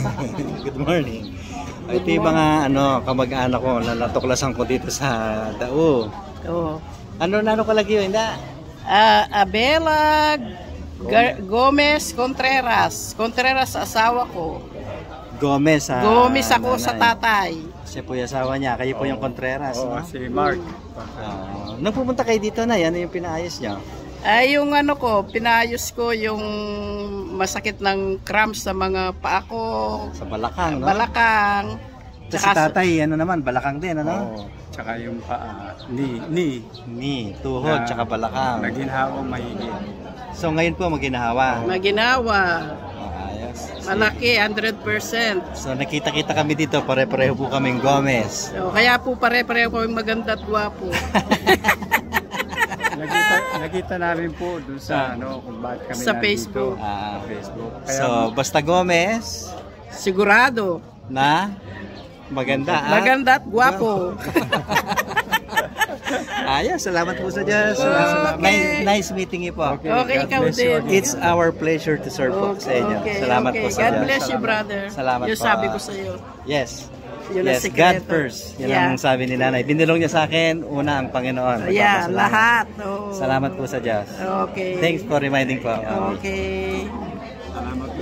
Good morning. Ito yung mga kamag-anak ko na natuklasan ko dito sa Dao. Oo. Ano kalagi yun? Abela Gomez Contreras. Contreras asawa ko. Gomez Gomez ako nanay. sa tatay. Siya po yung asawa niya. Kayo po yung Contreras. Oo, no? si Mark. Nung pumunta kayo dito na, ano yung pinaayos niyo? Ay, yung pinayos ko yung masakit ng cramps sa mga paa ko. Sa Balakang, no? Balakang. Si tatay, Balakang din, ano? Oo. Tsaka yung paa, ni. Tuhod, tsaka Balakang. Naginhawang mahigit. So ngayon po maginahawa. Maginawa. Ayos. Malaki, 100%. So nakita-kita kami dito, pare-pareho po kaming Gomez. So, kaya po pare-pareho kaming maganda at gwapo. Nakita namin po dun sa kung bakit kami Sa nandito. Facebook. Sa Facebook. Kaya, So basta Gomez Sigurado. na maganda at Maganda at gwapo. ayos, salamat po sa Diyos. Okay. Nice meeting you po. Okay, God ikaw bless you din. again. It's our pleasure to serve po sa inyo. Salamat po sa God Diyos. bless you, brother. Salamat yung po. sabi ko sa iyo. Yes. Yun ang Yes, sikreto. God first. Yan Yeah. ang sabi ni Nanay. Binilong niya sa akin, una ang Panginoon. Yeah, Magpapasalamat. lahat. Oh. Salamat po sa Diyos. Okay. Thanks for reminding po. Okay. salamat